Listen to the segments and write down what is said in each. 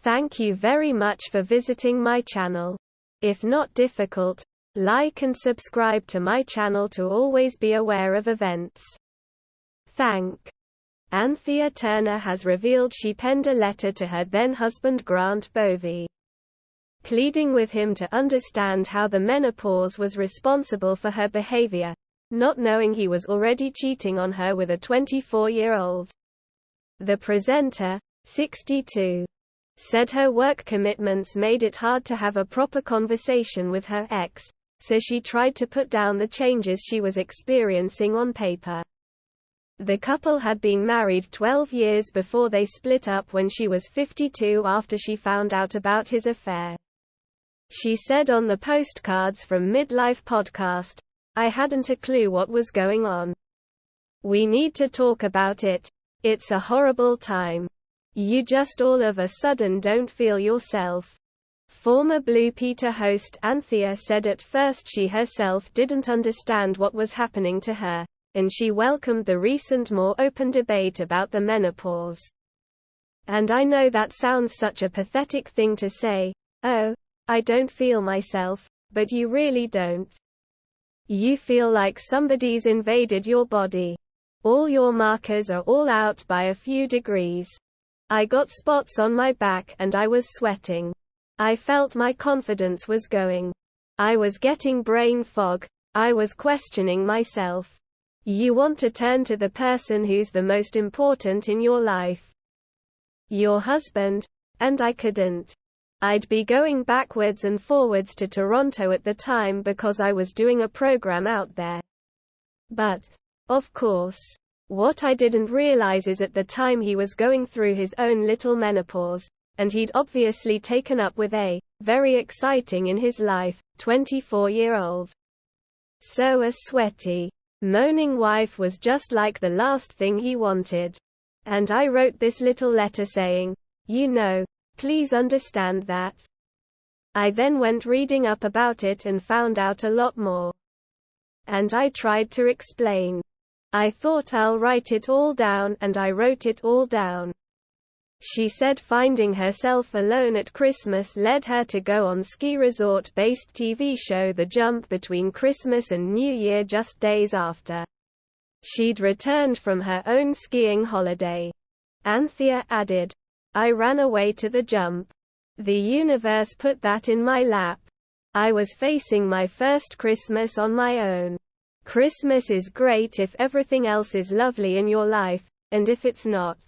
Thank you very much for visiting my channel. If not difficult, like and subscribe to my channel to always be aware of events. Thank. Anthea Turner has revealed she penned a letter to her then-husband Grant Bovey, pleading with him to understand how the menopause was responsible for her behavior, not knowing he was already cheating on her with a 24-year-old. The presenter, 62, said her work commitments made it hard to have a proper conversation with her ex, so she tried to put down the changes she was experiencing on paper. The couple had been married 12 years before they split up when she was 52 after she found out about his affair. She said on the Postcards from Midlife podcast, "I hadn't a clue what was going on. We need to talk about it. It's a horrible time. You just all of a sudden don't feel yourself." Former Blue Peter host Anthea said at first she herself didn't understand what was happening to her, and she welcomed the recent more open debate about the menopause. "And I know that sounds such a pathetic thing to say, oh, I don't feel myself, but you really don't. You feel like somebody's invaded your body. All your markers are all out by a few degrees. I got spots on my back and I was sweating. I felt my confidence was going. I was getting brain fog. I was questioning myself. You want to turn to the person who's the most important in your life. Your husband, and I couldn't. I'd be going backwards and forwards to Toronto at the time because I was doing a program out there. But, of course, what I didn't realize is at the time he was going through his own little menopause, and he'd obviously taken up with a, very exciting in his life, 24-year-old. So a sweaty, moaning wife was just like the last thing he wanted. And I wrote this little letter saying, please understand that. I then went reading up about it and found out a lot more. And I tried to explain. I thought I'll write it all down, and I wrote it all down." She said finding herself alone at Christmas led her to go on ski resort-based TV show The Jump between Christmas and New Year just days after she'd returned from her own skiing holiday. Anthea added, "I ran away to the jump. The universe put that in my lap. I was facing my first Christmas on my own. Christmas is great if everything else is lovely in your life, and if it's not.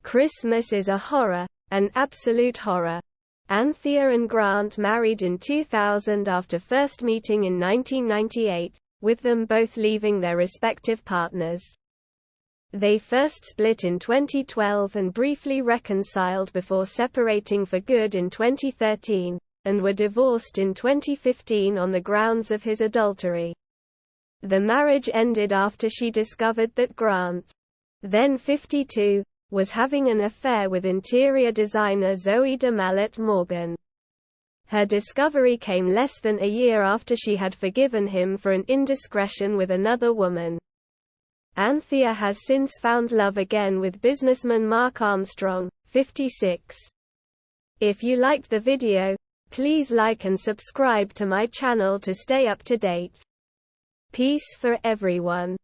Christmas is a horror, an absolute horror." Anthea and Grant married in 2000 after first meeting in 1998, with them both leaving their respective partners. They first split in 2012 and briefly reconciled before separating for good in 2013, and were divorced in 2015 on the grounds of his adultery. The marriage ended after she discovered that Grant, then 52, was having an affair with interior designer Zoe DeMallet Morgan. Her discovery came less than a year after she had forgiven him for an indiscretion with another woman. Anthea has since found love again with businessman Mark Armstrong, 56. If you liked the video, please like and subscribe to my channel to stay up to date. Peace for everyone.